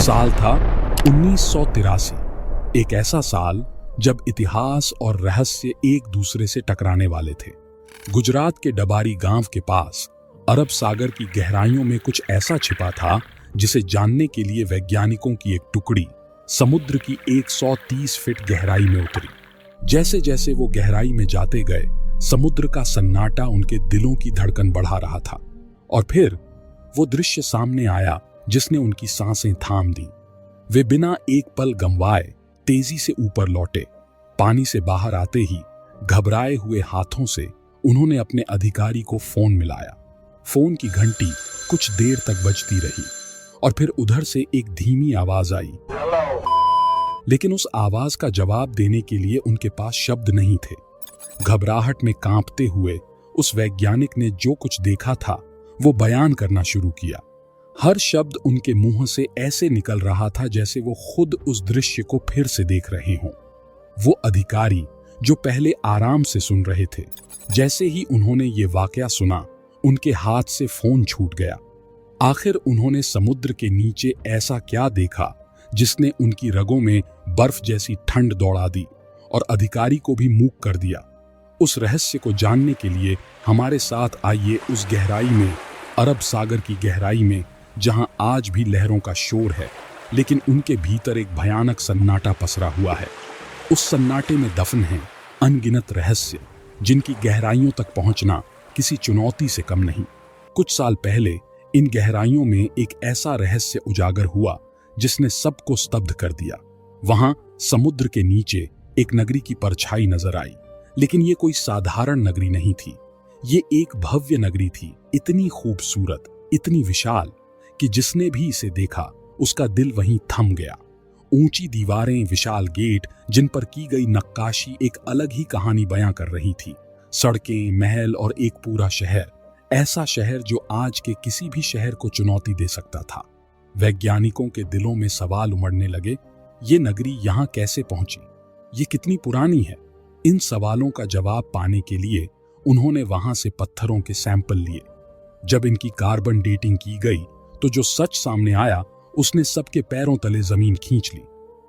साल था 1983। एक ऐसा साल जब इतिहास और रहस्य एक दूसरे से टकराने वाले थे। गुजरात के डबारी गांव के पास अरब सागर की गहराइयों में कुछ ऐसा छिपा था जिसे जानने के लिए वैज्ञानिकों की एक टुकड़ी समुद्र की 130 फीट गहराई में उतरी। जैसे जैसे वो गहराई में जाते गए, समुद्र का सन्नाटा उनके दिलों की धड़कन बढ़ा रहा था। और फिर वो दृश्य सामने आया जिसने उनकी सांसें थाम दी। वे बिना एक पल गंवाए तेजी से ऊपर लौटे। पानी से बाहर आते ही घबराए हुए हाथों से उन्होंने अपने अधिकारी को फोन मिलाया। फोन की घंटी कुछ देर तक बजती रही और फिर उधर से एक धीमी आवाज आई, लेकिन उस आवाज का जवाब देने के लिए उनके पास शब्द नहीं थे। घबराहट में कांपते हुए उस वैज्ञानिक ने जो कुछ देखा था वो बयान करना शुरू किया। हर शब्द उनके मुंह से ऐसे निकल रहा था जैसे वो खुद उस दृश्य को फिर से देख रहे हों। वो अधिकारी जो पहले आराम से सुन रहे थे, जैसे ही उन्होंने ये वाकया सुना, उनके हाथ से फोन छूट गया। आखिर उन्होंने समुद्र के नीचे ऐसा क्या देखा जिसने उनकी रगों में बर्फ जैसी ठंड दौड़ा दी और अधिकारी को भी मूक कर दिया। उस रहस्य को जानने के लिए हमारे साथ आइए उस गहराई में, अरब सागर की गहराई में, जहां आज भी लहरों का शोर है, लेकिन उनके भीतर एक भयानक सन्नाटा पसरा हुआ है। उस सन्नाटे में दफन हैं अनगिनत रहस्य, जिनकी गहराइयों तक पहुंचना किसी चुनौती से कम नहीं। कुछ साल पहले इन गहराइयों में एक ऐसा रहस्य उजागर हुआ जिसने सबको स्तब्ध कर दिया। वहां समुद्र के नीचे एक नगरी की परछाई नजर आई, लेकिन ये कोई साधारण नगरी नहीं थी। ये एक भव्य नगरी थी, इतनी खूबसूरत, इतनी विशाल कि जिसने भी इसे देखा उसका दिल वहीं थम गया। ऊंची दीवारें, विशाल गेट, जिन पर की गई नक्काशी एक अलग ही कहानी बयां कर रही थी। सड़कें, महल और एक पूरा शहर, ऐसा शहर जो आज के किसी भी शहर को चुनौती दे सकता था। वैज्ञानिकों के दिलों में सवाल उमड़ने लगे, ये नगरी यहां कैसे पहुंची? ये कितनी पुरानी है? इन सवालों का जवाब पाने के लिए उन्होंने वहां से पत्थरों के सैंपल लिए। जब इनकी कार्बन डेटिंग की गई तो जो सच सामने आया उसने सबके पैरों तले जमीन खींच ली।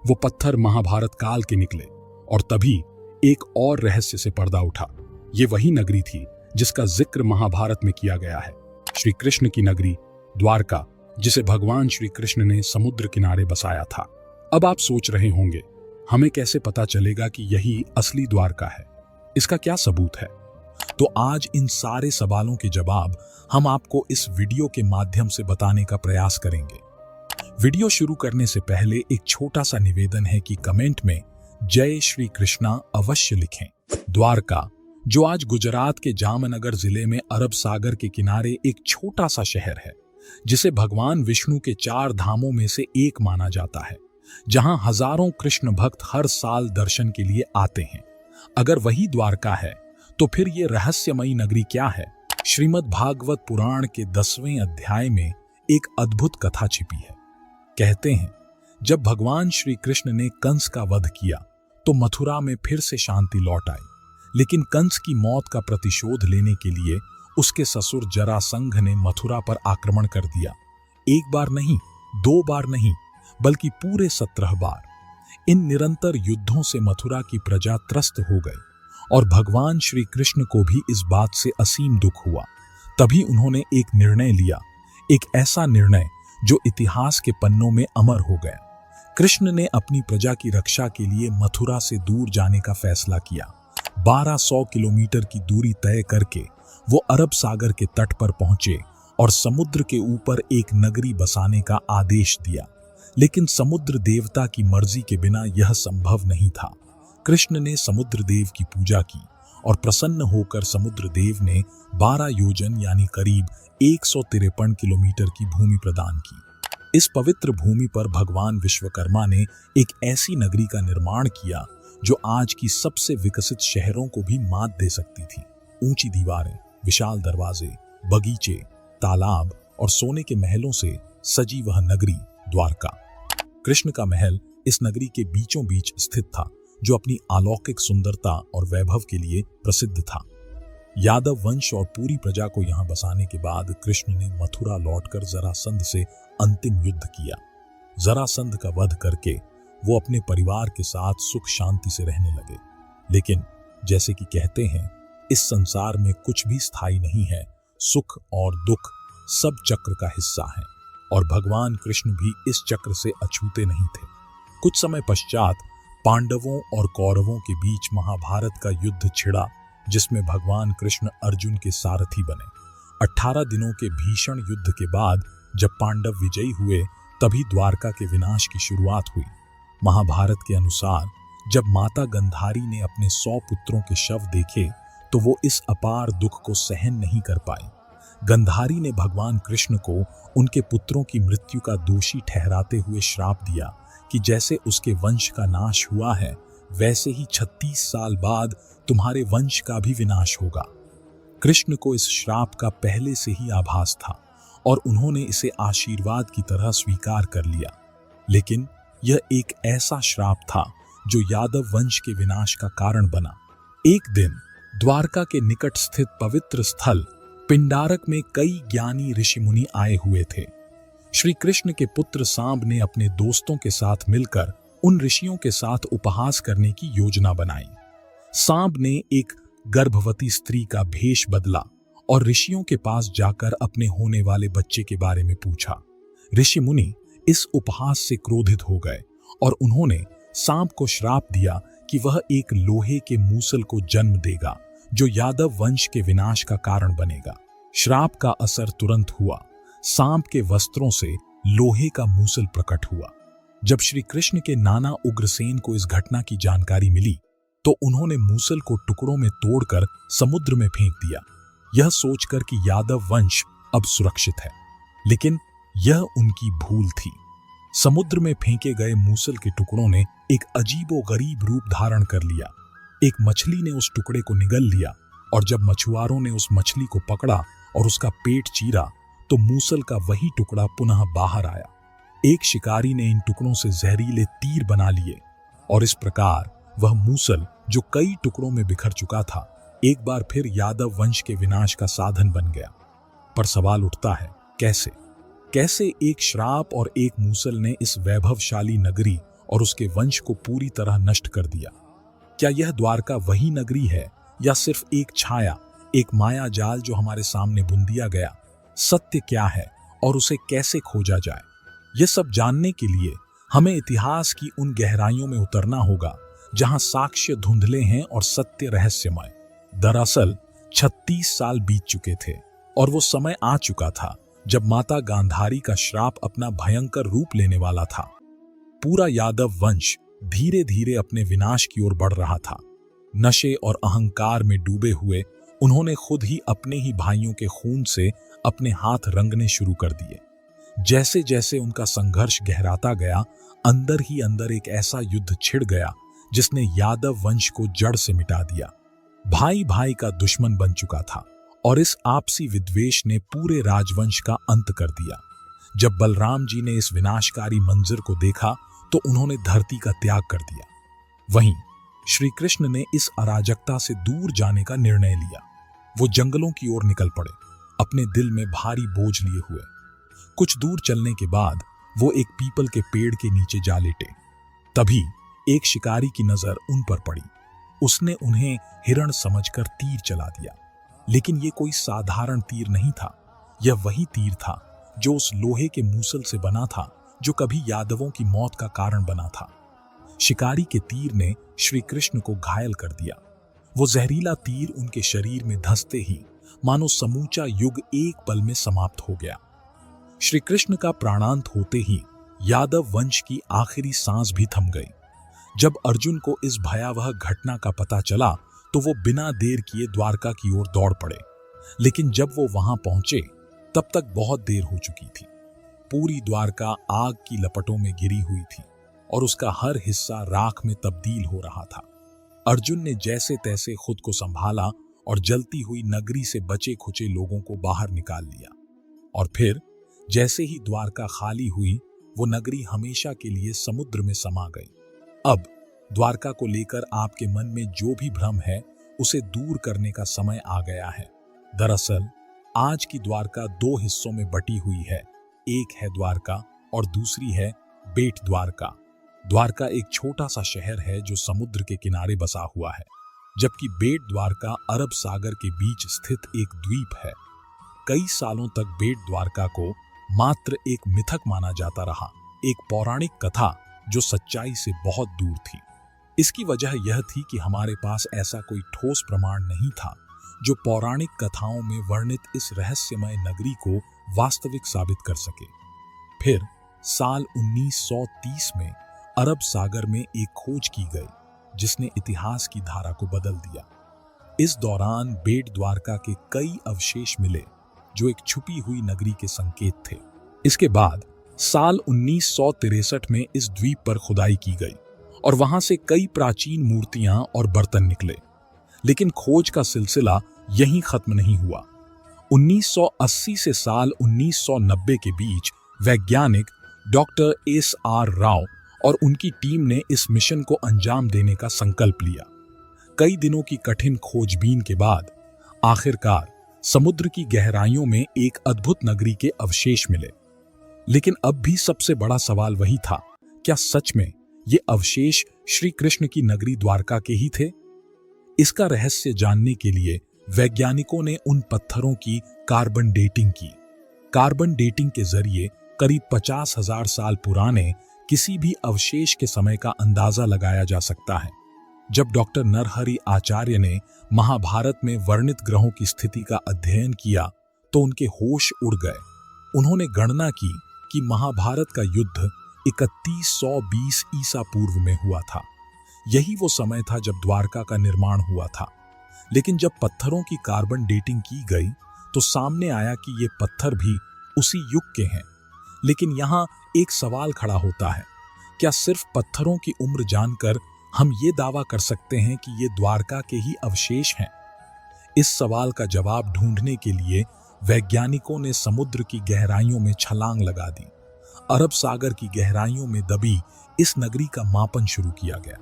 वो पत्थर महाभारत काल के निकले और तभी एक और रहस्य से पर्दा उठा। ये वही नगरी थी जिसका जिक्र महाभारत में किया गया है, श्री कृष्ण की नगरी द्वारका, जिसे भगवान श्री कृष्ण ने समुद्र किनारे बसाया था। अब आप सोच रहे होंगे, हमें कैसे पता चलेगा कि यही असली द्वारका है? इसका क्या सबूत है? तो आज इन सारे सवालों के जवाब हम आपको इस वीडियो के माध्यम से बताने का प्रयास करेंगे। वीडियो शुरू करने से पहले एक छोटा सा निवेदन है कि कमेंट में जय श्री कृष्णा अवश्य लिखें। द्वारका, जो आज गुजरात के जामनगर जिले में अरब सागर के किनारे एक छोटा सा शहर है, जिसे भगवान विष्णु के 4 धामों में से एक माना जाता है, जहां हजारों कृष्ण भक्त हर साल दर्शन के लिए आते हैं। अगर वही द्वारका है तो फिर ये रहस्यमयी नगरी क्या है? श्रीमद् भागवत पुराण के 10वें अध्याय में एक अद्भुत कथा छिपी है। कहते हैं, जब भगवान श्री कृष्ण ने कंस का वध किया तो मथुरा में फिर से शांति लौट आई, लेकिन कंस की मौत का प्रतिशोध लेने के लिए उसके ससुर जरासंध ने मथुरा पर आक्रमण कर दिया। एक बार नहीं, 2 बार नहीं, बल्कि पूरे 17 बार। इन निरंतर युद्धों से मथुरा की प्रजा त्रस्त हो गई और भगवान श्री कृष्ण को भी इस बात से असीम दुख हुआ। तभी उन्होंने एक निर्णय लिया, एक ऐसा निर्णय जो इतिहास के पन्नों में अमर हो गया। कृष्ण ने अपनी प्रजा की रक्षा के लिए मथुरा से दूर जाने का फैसला किया। 1200 किलोमीटर की दूरी तय करके वो अरब सागर के तट पर पहुंचे और समुद्र के ऊपर एक नगरी बसाने का आदेश दिया। लेकिन समुद्र देवता की मर्जी के बिना यह संभव नहीं था। कृष्ण ने समुद्र देव की पूजा की और प्रसन्न होकर समुद्र देव ने 12 योजन यानी करीब 153 किलोमीटर की भूमि प्रदान की। इस पवित्र भूमि पर भगवान विश्वकर्मा ने एक ऐसी नगरी का निर्माण किया जो आज की सबसे विकसित शहरों को भी मात दे सकती थी। ऊंची दीवारें, विशाल दरवाजे, बगीचे, तालाब और सोने के महलों से सजी वह नगरी द्वारका। कृष्ण का महल इस नगरी के बीचों बीच स्थित था, जो अपनी अलौकिक सुंदरता और वैभव के लिए प्रसिद्ध था। यादव वंश और पूरी प्रजा को यहां बसाने के बाद कृष्ण ने मथुरा लौटकर जरासंध से अंतिम युद्ध किया। जरासंध का वध करके वो अपने परिवार के साथ सुख शांति से रहने लगे। लेकिन जैसे कि कहते हैं, इस संसार में कुछ भी स्थायी नहीं है, सुख और दुख सब चक्र का हिस्सा है और भगवान कृष्ण भी इस चक्र से अछूते नहीं थे। कुछ समय पश्चात पांडवों और कौरवों के बीच महाभारत का युद्ध छिड़ा, जिसमें भगवान कृष्ण अर्जुन के सारथी बने। 18 दिनों के भीषण युद्ध के बाद जब पांडव विजयी हुए, तभी द्वारका के विनाश की शुरुआत हुई। महाभारत के अनुसार जब माता गंधारी ने अपने 100 पुत्रों के शव देखे तो वो इस अपार दुख को सहन नहीं कर पाई। गंधारी ने भगवान कृष्ण को उनके पुत्रों की मृत्यु का दोषी ठहराते हुए श्राप दिया कि जैसे उसके वंश का नाश हुआ है, वैसे ही 36 साल बाद तुम्हारे वंश का भी विनाश होगा। कृष्ण को इस श्राप का पहले से ही आभास था और उन्होंने इसे आशीर्वाद की तरह स्वीकार कर लिया। लेकिन यह एक ऐसा श्राप था जो यादव वंश के विनाश का कारण बना। एक दिन द्वारका के निकट स्थित पवित्र स्थल पिंडारक में कई ज्ञानी ऋषि मुनि आए हुए थे। श्री कृष्ण के पुत्र सांब ने अपने दोस्तों के साथ मिलकर उन ऋषियों के साथ उपहास करने की योजना बनाई। सांब ने एक गर्भवती स्त्री का भेष बदला और ऋषियों के पास जाकर अपने होने वाले बच्चे के बारे में पूछा। ऋषि मुनि इस उपहास से क्रोधित हो गए और उन्होंने सांब को श्राप दिया कि वह एक लोहे के मूसल को जन्म देगा जो यादव वंश के विनाश का कारण बनेगा। श्राप का असर तुरंत हुआ। सांप के वस्त्रों से लोहे का मूसल प्रकट हुआ। जब श्री कृष्ण के नाना उग्रसेन को इस घटना की जानकारी मिली तो उन्होंने मूसल को टुकड़ों में तोड़कर समुद्र में फेंक दिया, यह सोचकर कि यादव वंश अब सुरक्षित है। लेकिन यह उनकी भूल थी। समुद्र में फेंके गए मूसल के टुकड़ों ने एक अजीबोगरीब रूप धारण कर लिया। एक मछली ने उस टुकड़े को निगल लिया और जब मछुआरों ने उस मछली को पकड़ा और उसका पेट चीरा तो मूसल का वही टुकड़ा पुनः बाहर आया। एक शिकारी ने इन टुकड़ों से जहरीले तीर बना लिए और इस प्रकार वह मूसल जो कई टुकड़ों में बिखर चुका था, एक बार फिर यादव वंश के विनाश का साधन बन गया। पर सवाल उठता है, कैसे एक श्राप और एक मूसल ने इस वैभवशाली नगरी और उसके वंश को पूरी तरह नष्ट कर दिया? क्या यह द्वारका वही नगरी है या सिर्फ एक छाया, एक माया जाल जो हमारे सामने बुन दिया गया? सत्य क्या है और उसे कैसे खोजा जाए? यह सब जानने के लिए हमें इतिहास की उन गहराइयों में उतरना होगा जहां साक्ष्य धुंधले हैं और सत्य रहस्यमय। दरअसल 36 साल बीत चुके थे और वो समय आ चुका था जब माता गांधारी का श्राप अपना भयंकर रूप लेने वाला था। पूरा यादव वंश धीरे धीरे अपने विनाश की ओर बढ़ रहा था। नशे और अहंकार में डूबे हुए उन्होंने खुद ही अपने ही भाइयों के खून से अपने हाथ रंगने शुरू कर दिए। जैसे जैसे उनका संघर्ष गहराता गया, अंदर ही अंदर एक ऐसा युद्ध छिड़ गया जिसने यादव वंश को जड़ से मिटा दिया। भाई भाई का दुश्मन बन चुका था और इस आपसी विद्वेष ने पूरे राजवंश का अंत कर दिया। जब बलराम जी ने इस विनाशकारी मंजर को देखा तो उन्होंने धरती का त्याग कर दिया। वहीं श्री कृष्ण ने इस अराजकता से दूर जाने का निर्णय लिया। वो जंगलों की ओर निकल पड़े, अपने दिल में भारी बोझ लिए हुए। कुछ दूर चलने के बाद वो एक पीपल के पेड़ के नीचे जा लेटे। तभी एक शिकारी की नजर उन पर पड़ी। उसने उन्हें हिरण समझकर तीर चला दिया, लेकिन ये कोई साधारण तीर नहीं था। यह वही तीर था जो उस लोहे के मूसल से बना था जो कभी यादवों की मौत का कारण बना था। शिकारी के तीर ने श्री कृष्ण को घायल कर दिया। वो जहरीला तीर उनके शरीर में धंसते ही मानो समूचा युग एक पल में समाप्त हो गया। श्री कृष्ण का प्राणांत होते ही यादव वंश की आखिरी सांस भी थम गई। जब अर्जुन को इस भयावह घटना का पता चला तो वो बिना देर किए द्वारका की ओर दौड़ पड़े। लेकिन जब वो वहां पहुंचे तब तक बहुत देर हो चुकी थी। पूरी द्वारका आग की लपटों में घिरी हुई थी और उसका हर हिस्सा राख में तब्दील हो रहा था। अर्जुन ने जैसे तैसे खुद को संभाला और जलती हुई नगरी से बचे खुचे लोगों को बाहर निकाल लिया। और फिर जैसे ही द्वारका खाली हुई, वो नगरी हमेशा के लिए समुद्र में समा गई। अब द्वारका को लेकर आपके मन में जो भी भ्रम है, उसे दूर करने का समय आ गया है। दरअसल आज की द्वारका दो हिस्सों में बटी हुई है। एक है द्वारका और दूसरी है बेट द्वारका। द्वारका एक छोटा सा शहर है जो समुद्र के किनारे बसा हुआ है, जबकि बेट द्वारका अरब सागर के बीच स्थित एक द्वीप है। कई सालों तक बेट द्वारका को मात्र एक मिथक माना जाता रहा, एक पौराणिक कथा जो सच्चाई से बहुत दूर थी। इसकी वजह यह थी कि हमारे पास ऐसा कोई ठोस प्रमाण नहीं था जो पौराणिक कथाओं में वर्णित इस रहस्यमय नगरी को वास्तविक साबित कर सके। फिर साल 1930 में अरब सागर में एक खोज की गई जिसने इतिहास की धारा को बदल दिया। इस दौरान बेट द्वारका के कई अवशेष मिले जो एक छुपी हुई नगरी के संकेत थे। इसके बाद साल 1963 में इस द्वीप पर खुदाई की गई और वहां से कई प्राचीन मूर्तियां और बर्तन निकले। लेकिन खोज का सिलसिला यहीं खत्म नहीं हुआ। 1980 से साल 1990 के बीच वैज्ञानिक डॉक्टर SR राव और उनकी टीम ने इस मिशन को अंजाम देने का संकल्प लिया। कई दिनों की कठिन खोजबीन के बाद आखिरकार समुद्र की गहराइयों में एक अद्भुत नगरी के अवशेष मिले। लेकिन अब भी सबसे बड़ा सवाल वही था, क्या सच में ये अवशेष श्री कृष्ण की नगरी द्वारका के ही थे? इसका रहस्य जानने के लिए वैज्ञानिकों ने उन पत्थरों की कार्बन डेटिंग की। कार्बन डेटिंग के जरिए करीब 50,000 साल पुराने किसी भी अवशेष के समय का अंदाजा लगाया जा सकता है। जब डॉक्टर नरहरि आचार्य ने महाभारत में वर्णित ग्रहों की स्थिति का अध्ययन किया तो उनके होश उड़ गए। उन्होंने गणना की कि महाभारत का युद्ध 3120 ईसा पूर्व में हुआ था। यही वो समय था जब द्वारका का निर्माण हुआ था। लेकिन जब पत्थरों की कार्बन डेटिंग की गई तो सामने आया कि ये पत्थर भी उसी युग के हैं। लेकिन यहाँ एक सवाल खड़ा होता है, क्या सिर्फ पत्थरों की उम्र जानकर हम ये दावा कर सकते हैं कि ये द्वारका के ही अवशेष हैं? इस सवाल का जवाब ढूंढने के लिए वैज्ञानिकों ने समुद्र की गहराइयों में छलांग लगा दी। अरब सागर की गहराइयों में दबी इस नगरी का मापन शुरू किया गया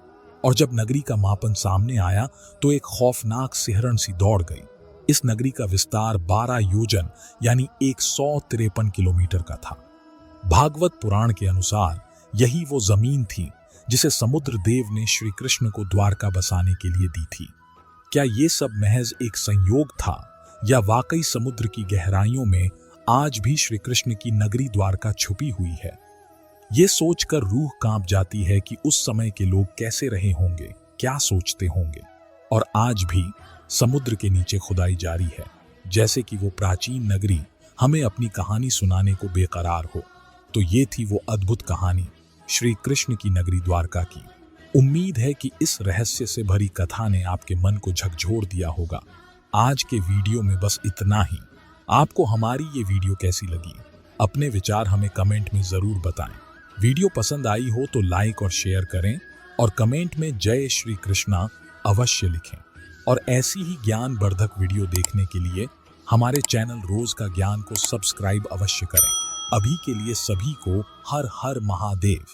और जब नगरी का मापन सामने आया तो एक खौफनाक सिहरन सी दौड़ गई। इस नगरी का विस्तार 12 योजन यानी 153 किलोमीटर का था। भागवत पुराण के अनुसार यही वो जमीन थी जिसे समुद्र देव ने श्री कृष्ण को द्वारका बसाने के लिए दी थी। क्या ये सब महज एक संयोग था या वाकई समुद्र की गहराइयों में आज भी श्री कृष्ण की नगरी द्वारका छुपी हुई है? ये सोचकर रूह कांप जाती है कि उस समय के लोग कैसे रहे होंगे, क्या सोचते होंगे। और आज भी समुद्र के नीचे खुदाई जारी है, जैसे कि वो प्राचीन नगरी हमें अपनी कहानी सुनाने को बेकरार हो। तो ये थी वो अद्भुत कहानी श्री कृष्ण की नगरी द्वारका की। उम्मीद है कि इस रहस्य से भरी कथा ने आपके मन को झकझोर दिया होगा। आज के वीडियो में बस इतना ही। आपको हमारी ये वीडियो कैसी लगी? अपने विचार हमें कमेंट में जरूर बताएं। वीडियो पसंद आई हो तो लाइक और शेयर करें और कमेंट में जय श्री कृष्णा अवश्य लिखें। और ऐसी ही ज्ञानवर्धक वीडियो देखने के लिए हमारे चैनल रोज का ज्ञान को सब्सक्राइब अवश्य करें। अभी के लिए सभी को हर हर महादेव।